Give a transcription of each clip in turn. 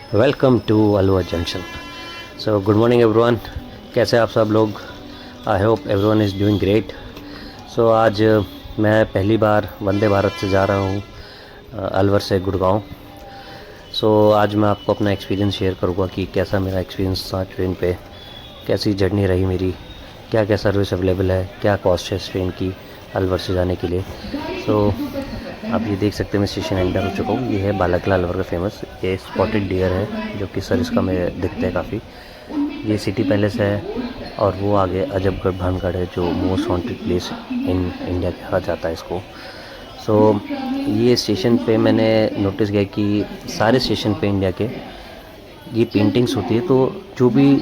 Welcome to Alwar junction. So good morning everyone, कैसे आप सब लोग? I hope everyone is doing great. So आज मैं पहली बार वंदे भारत से जा रहा हूँ अलवर से गुड़गांव। सो आज मैं आपको अपना एक्सपीरियंस शेयर करूँगा कि कैसा मेरा एक्सपीरियंस था ट्रेन पे, कैसी जर्नी रही मेरी, क्या क्या सर्विस अवेलेबल है, क्या कॉस्ट है इस ट्रेन की अलवर से जाने के लिए। सो आप ये देख सकते हैं मैं स्टेशन एंटर हो चुका हूँ। ये है बालाकला अलवर का फेमस, ये स्पॉटेड डियर है जो कि सर इसका में दिखते हैं काफ़ी। ये सिटी पैलेस है और वो आगे अजबगढ़ भानगढ़ है जो most haunted place in India कहा जाता है इसको। सो ये स्टेशन पे मैंने नोटिस किया कि सारे स्टेशन पे इंडिया के ये पेंटिंग्स होती है, तो जो भी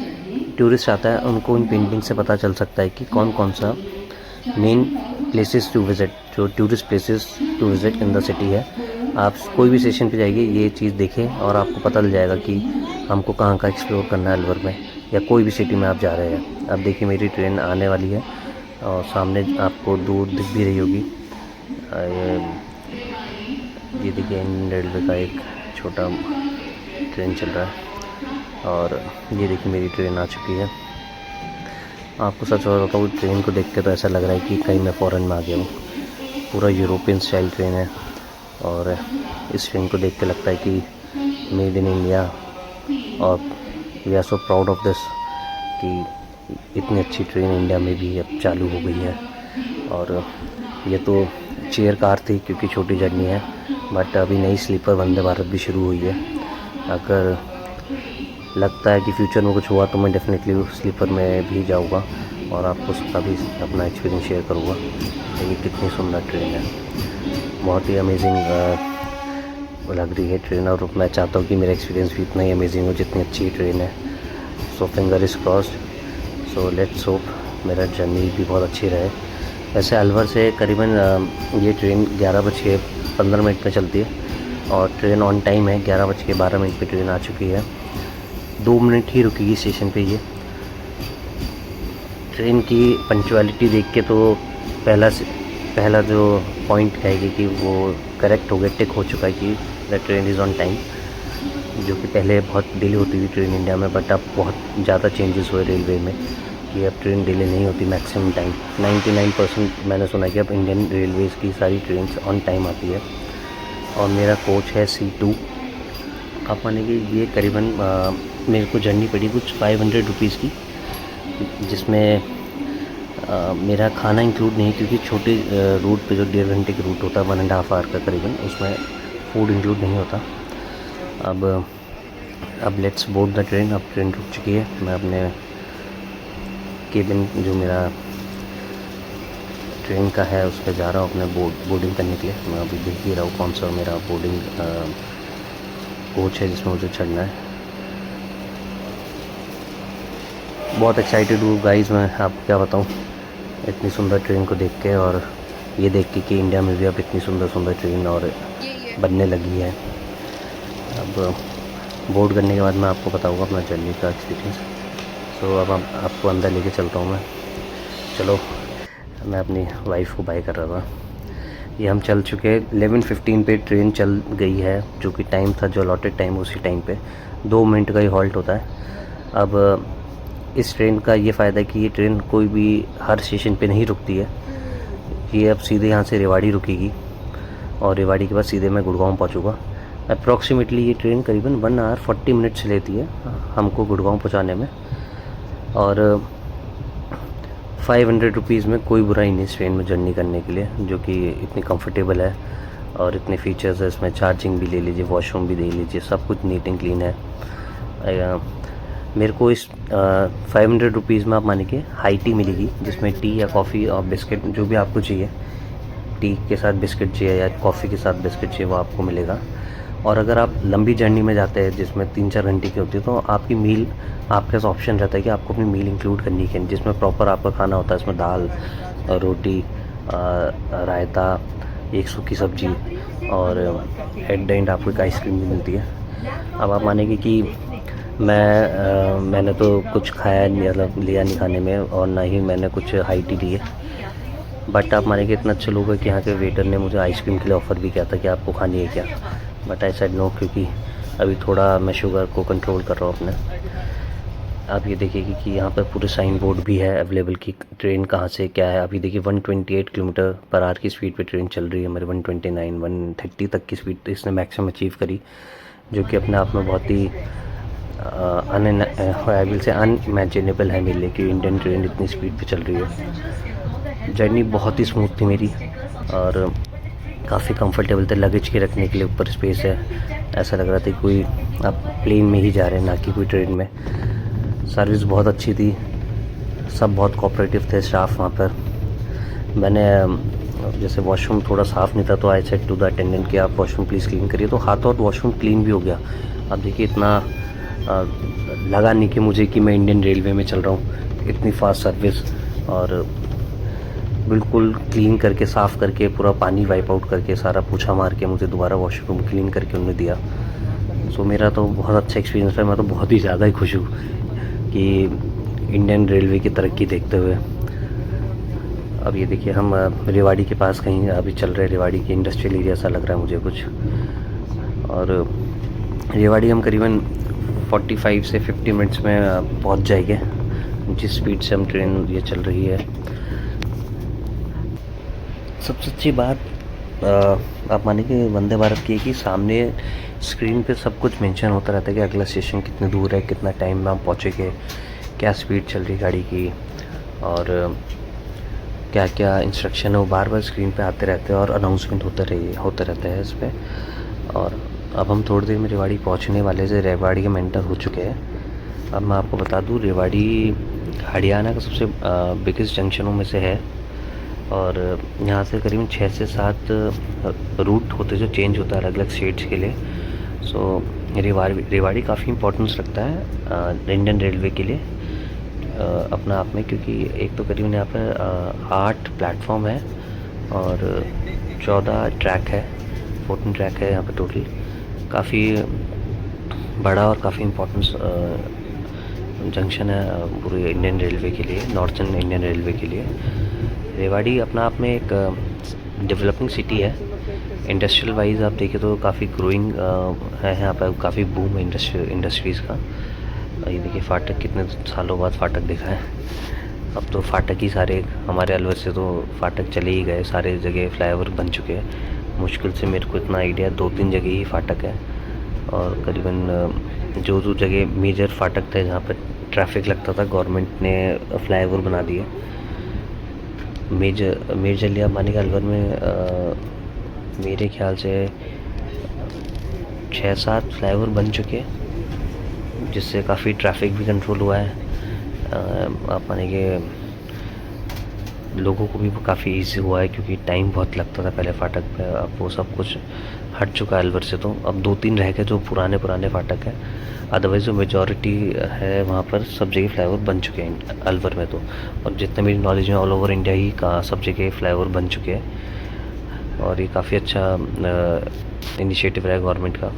टूरिस्ट आता है उनको इन पेंटिंग से पता चल सकता है कि कौन कौन सा मेन प्लेसेस टू विज़िट, जो tourist places to visit in the city है। आप कोई भी स्टेशन पे जाइए ये चीज़ देखें और आपको पता चल जाएगा कि हमको कहाँ का एक्सप्लोर करना है अलवर में या कोई भी सिटी में आप जा रहे हैं। अब देखिए मेरी ट्रेन आने वाली है और सामने आपको दूर दिख भी रही होगी। ये देखिए इंडियन रेलवे का एक छोटा ट्रेन चल रहा है और ये देखिए मेरी ट्रेन आ चुकी है। आपको सच बताऊँ, ट्रेन को देख के तो ऐसा लग रहा है कि कहीं मैं फ़ॉरेन में आ गया हूँ। पूरा यूरोपियन स्टाइल ट्रेन है और इस ट्रेन को देख के लगता है कि मेड इन इंडिया, और we are so proud of this कि इतनी अच्छी ट्रेन इंडिया में भी अब चालू हो गई है। और ये तो चेयर कार थी क्योंकि छोटी जर्नी है, बट अभी नई स्लीपर वंदे भारत भी शुरू हुई है। अगर लगता है कि फ्यूचर में कुछ हुआ तो मैं डेफिनेटली स्लीपर में भी जाऊंगा और आपको उसका भी अपना एक्सपीरियंस शेयर करूंगा। ये कितनी सुंदर ट्रेन है, बहुत ही अमेजिंग लग रही है ट्रेन, और मैं चाहता हूँ कि मेरा एक्सपीरियंस भी इतना ही अमेजिंग हो जितनी अच्छी ट्रेन है। So finger is crossed, so let's hope मेरा जर्नी भी बहुत अच्छी रहे। वैसे अलवर से करीबन ये ट्रेन 11:15 में चलती है और ट्रेन ऑन टाइम है। 11:12 पे ट्रेन आ चुकी है। 2 मिनट ही रुकेगी स्टेशन पे। ये ट्रेन की पंक्चुअलिटी देख के तो पहला जो पॉइंट कहेगी कि वो करेक्ट हो गया, टिक हो चुका है कि the train is on time, जो कि पहले बहुत डिले होती थी ट्रेन इंडिया में, बट अब बहुत ज़्यादा चेंजेस हुए रेलवे में कि अब ट्रेन डिले नहीं होती मैक्सिमम टाइम। 99% मैंने सुना कि अब इंडियन रेलवेज़ की सारी ट्रेन ऑन टाइम आती है। और मेरा कोच है C2। आप मानेंगे ये करीबन मेरे को जर्नी पड़ी कुछ 500 रुपीज़ की, जिसमें मेरा खाना इंक्लूड नहीं, क्योंकि छोटे रूट पे जो 1.5 घंटे का रूट होता है 1.5 आवर का करीबन, उसमें फूड इंक्लूड नहीं होता। अब लेट्स बोर्ड द ट्रेन। अब ट्रेन रुक चुकी है। मैं अपने केबिन जो मेरा ट्रेन का है उस पर जा रहा हूँ अपने बोर्डिंग करने के लिए। मैं अभी देख ही रहा हूँ कौन सा मेरा बोर्डिंग कोच है जिसमें मुझे चढ़ना है। बहुत एक्साइटेड हूँ गाइस, मैं आपको क्या बताऊँ इतनी सुंदर ट्रेन को देख के, और ये देख के कि इंडिया में भी अब इतनी सुंदर सुंदर ट्रेन और बनने लगी है। अब बोर्ड करने के बाद मैं आपको बताऊँगा अपना जर्नी का एक्सपीरियंस। सो अब आपको अंदर लेके चलता हूँ मैं। चलो, मैं अपनी वाइफ को बाय कर रहा था। ये हम चल चुके हैं 11:15 पे ट्रेन चल गई है, जो कि टाइम था, जो अलॉटेड टाइम उसी टाइम पे 2 मिनट का ही हॉल्ट होता है। अब इस ट्रेन का ये फ़ायदा है कि ये ट्रेन कोई भी हर स्टेशन पे नहीं रुकती है। ये अब सीधे यहाँ से रेवाड़ी रुकेगी और रेवाड़ी के बाद सीधे मैं गुड़गांव पहुँचूँगा। अप्रॉक्सीमेटली ये ट्रेन करीबन 1 आवर 40 मिनट्स लेती है हमको गुड़गांव पहुँचाने में, और 500 रुपीज़ में कोई बुराई नहीं इस ट्रेन में जर्नी करने के लिए, जो कि इतनी कंफर्टेबल है और इतने फीचर्स है इसमें। चार्जिंग भी ले लीजिए, वॉशरूम भी दे लीजिए, सब कुछ नीट एंड क्लीन है। मेरे को इस 500 रुपीज़ में आप माने कि हाई टी मिलेगी, जिसमें टी या कॉफ़ी और बिस्किट जो भी आपको चाहिए, टी के साथ बिस्किट चाहिए या कॉफ़ी के साथ बिस्किट चाहिए, वो आपको मिलेगा। और अगर आप लंबी जर्नी में जाते हैं जिसमें 3-4 घंटे की होती है, तो आपकी मील, आपके पास ऑप्शन रहता है कि आपको अपनी मील इंक्लूड करनी है, जिसमें प्रॉपर आपका खाना होता है। इसमें दाल, रोटी, रायता, एक सूखी सब्जी और एट द एंड आपको एक आइसक्रीम भी मिलती है। अब आप मानेंगे कि मैंने तो कुछ खाया नहीं, मतलब लिया नहीं खाने में, और ना ही मैंने कुछ हाई टी ली है। बट आप मानेंगे इतना अच्छे लोग हैं कि यहाँ के वेटर ने मुझे आइसक्रीम के लिए ऑफ़र भी किया था कि आपको खानी है क्या, बट आई सेड नो, क्योंकि अभी थोड़ा मैं शुगर को कंट्रोल कर रहा हूँ अपने। आप ये देखिए कि यहाँ पर पूरे साइन बोर्ड भी है अवेलेबल कि ट्रेन कहाँ से क्या है। अभी देखिए 128 किलोमीटर पर आवर की स्पीड पे ट्रेन चल रही है हमारे, 129 130 तक की स्पीड इसने मैक्सिमम अचीव करी, जो कि अपने आप में बहुत ही अनइमेजिनेबल से अनइमेजिनेबल है मेरे लिए कि इंडियन ट्रेन इतनी स्पीड पे चल रही है। जर्नी बहुत ही स्मूथ थी मेरी और काफ़ी कंफर्टेबल थे। लगेज के रखने के लिए ऊपर स्पेस है, ऐसा लग रहा था कोई आप प्लेन में ही जा रहे हैं ना कि कोई ट्रेन में। सर्विस बहुत अच्छी थी, सब बहुत कोऑपरेटिव थे स्टाफ वहाँ पर। मैंने जैसे वॉशरूम थोड़ा साफ़ नहीं था तो I said to the attendant कि आप वॉशरूम प्लीज़ क्लीन करिए, तो हाथों हाथ वॉशरूम क्लीन भी हो गया। अब देखिए इतना लगा नहीं कि मुझे कि मैं इंडियन रेलवे में चल रहा हूँ, इतनी फास्ट सर्विस और बिल्कुल क्लीन करके साफ़ करके पूरा पानी वाइप आउट करके सारा पोछा मार के मुझे दोबारा वॉशरूम क्लीन करके उन्होंने दिया। सो मेरा तो बहुत अच्छा एक्सपीरियंस है। मैं तो बहुत ही ज़्यादा ही खुश हूँ कि इंडियन रेलवे की तरक्की देखते हुए। अब ये देखिए हम रेवाड़ी के पास कहीं अभी चल रहे हैं, रेवाड़ी के इंडस्ट्रियल एरिया सा लग रहा है मुझे कुछ। और रेवाड़ी हम करीबन 45 से 50 मिनट्स में पहुंच जाएंगे, जिस स्पीड से हम ट्रेन ये चल रही है। सबसे अच्छी बात आप मानेंगे वंदे भारत की है कि सामने स्क्रीन पे सब कुछ मेंशन होता रहता है कि अगला स्टेशन कितने दूर है, कितना टाइम में हम पहुँचेंगे, क्या स्पीड चल रही गाड़ी की और क्या क्या इंस्ट्रक्शन है, वो बार बार स्क्रीन पे आते रहते हैं और अनाउंसमेंट होते रहते हैं इस पर। और अब हम थोड़ी देर में रेवाड़ी पहुंचने वाले से, रेवाड़ी के एंटर हो चुके हैं। अब मैं आपको बता दूं रेवाड़ी हरियाणा का सबसे बिगेस्ट जंक्शनों में से है और यहाँ से करीबन 6 से 7 रूट होते जो चेंज होता है अलग अलग स्टेट्स के लिए। सो रेवाड़ी काफ़ी इंपॉर्टेंस रखता है इंडियन रेलवे के लिए अपना आप में, क्योंकि एक तो करीबन यहाँ पर 8 प्लेटफॉर्म है और 14 ट्रैक है, 14 ट्रैक है यहाँ पे टोटल। काफ़ी बड़ा और काफ़ी इम्पोर्टेंस जंक्शन है पूरे इंडियन रेलवे के लिए, नॉर्थन इंडियन रेलवे के लिए। रेवाड़ी अपना आप में एक डेवलपिंग सिटी है। इंडस्ट्रियल वाइज आप देखें तो काफ़ी ग्रोइंग है यहाँ पर, काफ़ी बूम है इंडस्ट्रीज़ का। ये देखिए फाटक, कितने सालों बाद फाटक दिखा है। अब तो फाटक ही सारे, हमारे अलवर से तो फाटक चले ही गए, सारे जगह फ्लाईओवर बन चुके हैं। मुश्किल से मेरे को इतना आइडिया 2-3 जगह ही फाटक है और करीबन जो जगह मेजर फाटक थे जहाँ पर ट्रैफिक लगता था गवर्नमेंट ने फ्लाईओवर बना दिए। मेजरली आप मानिए अलवर में मेरे ख्याल से 6-7 फ्लाईओवर बन चुके हैं, जिससे काफ़ी ट्रैफिक भी कंट्रोल हुआ है। आप मानेंगे लोगों को भी काफ़ी इजी हुआ है, क्योंकि टाइम बहुत लगता था पहले फाटक पे, अब वो सब कुछ हट चुका है अलवर से। तो अब 2-3 रह गए जो पुराने फाटक है, अदरवाइज़ जो मेजॉरिटी है वहाँ पर सब जगह फ्लाईओवर बन चुके हैं अलवर में तो। और जितने मेरी नॉलेज में ऑल ओवर इंडिया ही का सब जगह फ्लाईओवर बन चुके हैं और ये काफ़ी अच्छा इनिशिएटिव है गवर्नमेंट का।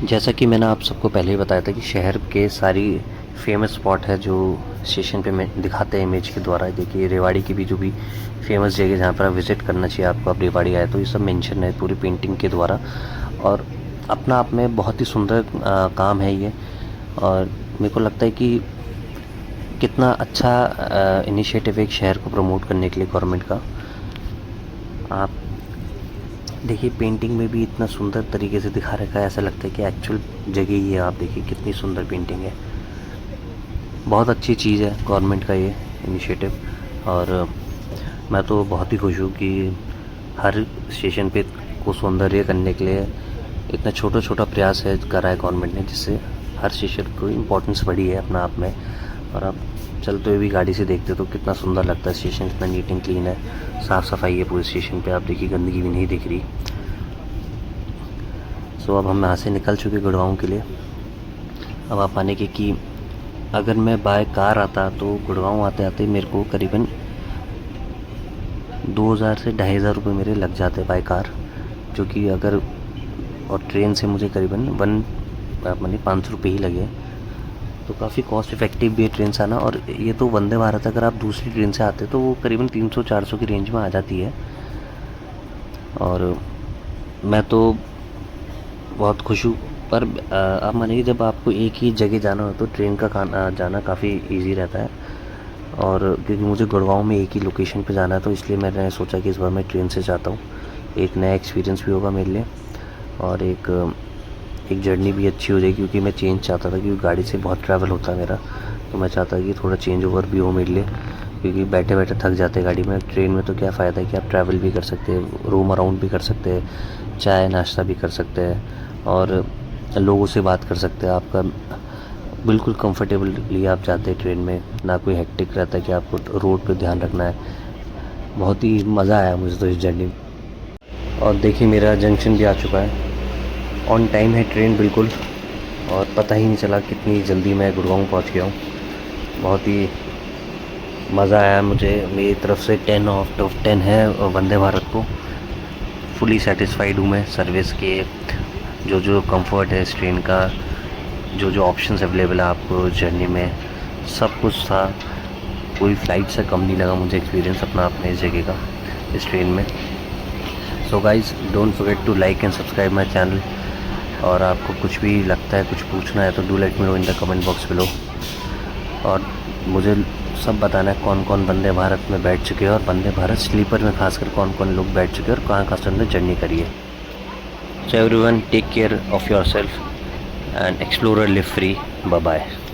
जैसा कि मैंने आप सबको पहले ही बताया था कि शहर के सारी फेमस स्पॉट है जो स्टेशन पे दिखाते हैं इमेज के द्वारा। देखिए रेवाड़ी की भी जो भी फेमस जगह जहाँ पर आप विज़िट करना चाहिए आपको, आप रेवाड़ी आए तो ये सब मेंशन है पूरी पेंटिंग के द्वारा और अपना आप में बहुत ही सुंदर काम है ये। और मेरे को लगता है कि कितना अच्छा इनिशिएटिव एक शहर को प्रमोट करने के लिए गवर्नमेंट का। आप देखिए पेंटिंग में भी इतना सुंदर तरीके से दिखा रखा है, ऐसा लगता है कि एक्चुअल जगह ही है। आप देखिए कितनी सुंदर पेंटिंग है, बहुत अच्छी चीज़ है गवर्नमेंट का ये इनिशिएटिव। और मैं तो बहुत ही खुश हूँ कि हर स्टेशन पे को सौंदर्य करने के लिए इतना छोटा छोटा प्रयास है करा है गवर्नमेंट ने, जिससे हर स्टेशन को इम्पोर्टेंस बढ़ी है अपना आप में। और आप चलते हुए भी गाड़ी से देखते तो कितना सुंदर लगता है स्टेशन, कितना नीट एंड क्लीन है, साफ़ सफाई है पूरे स्टेशन पे। आप देखिए गंदगी भी नहीं दिख रही। सो अब हम यहाँ से निकल चुके गुड़गांव के लिए। अब आप आने के कि अगर मैं बाय कार आता तो गुड़गांव आते आते मेरे को करीबन 2000 से 2500 रुपये मेरे लग जाते बाय कार, जो कि अगर और ट्रेन से मुझे करीबन 500 रुपये ही लगे। तो काफ़ी कॉस्ट इफ़ेक्टिव भी है ट्रेन से आना। और ये तो वंदे भारत, अगर आप दूसरी ट्रेन से आते तो वो करीबन 300-400 की रेंज में आ जाती है। और मैं तो बहुत खुश हूँ। पर आप मानिए जब आपको एक ही जगह जाना हो तो ट्रेन का जाना काफ़ी इजी रहता है। और क्योंकि मुझे गुड़गांव में एक ही लोकेशन पे जाना है तो इसलिए मैंने सोचा कि इस बार मैं ट्रेन से जाता हूँ। एक नया एक्सपीरियंस भी होगा मेरे लिए और एक जर्नी भी अच्छी हो जाएगी, क्योंकि मैं चेंज चाहता था, क्योंकि गाड़ी से बहुत ट्रैवल होता है मेरा। तो मैं चाहता कि थोड़ा चेंज ओवर भी हो मेरे लिए, क्योंकि बैठे बैठे थक जाते गाड़ी में। ट्रेन में तो क्या फ़ायदा है कि आप ट्रैवल भी कर सकते हैं, रोम अराउंड भी कर सकते हैं, चाय नाश्ता भी कर सकते हैं और लोगों से बात कर सकते हैं। आपका बिल्कुल कंफर्टेबली आप जाते हैं ट्रेन में, ना कोई हेक्टिक रहता है कि आपको रोड पे ध्यान रखना है। बहुत ही मज़ा आया मुझे तो इस जर्नी में। और देखिए मेरा जंक्शन भी आ चुका है, ऑन टाइम है ट्रेन बिल्कुल, और पता ही नहीं चला कितनी जल्दी मैं गुड़गांव पहुंच गया हूँ। बहुत ही मज़ा आया मुझे। मेरी तरफ से 10 आउट ऑफ 10 है वंदे भारत को। फुली सेटिस्फाइड हूँ मैं सर्विस के, जो कंफर्ट है इस ट्रेन का, जो ऑप्शंस अवेलेबल है आपको जर्नी में, सब कुछ था। कोई फ़्लाइट से कम नहीं लगा मुझे एक्सपीरियंस अपना अपने इस जगह का, इस ट्रेन में। So guys don't forget to like and subscribe my channel. और आपको कुछ भी लगता है, कुछ पूछना है तो do let me know in the comment box below. और मुझे सब बताना है कौन कौन वंदे भारत में बैठ चुके हैं, और वंदे भारत स्लीपर में खासकर कौन कौन लोग बैठ चुके हैं और कहाँ कहाँ से जर्नी करी है। So everyone, take care of yourself and explore or live free. Bye bye.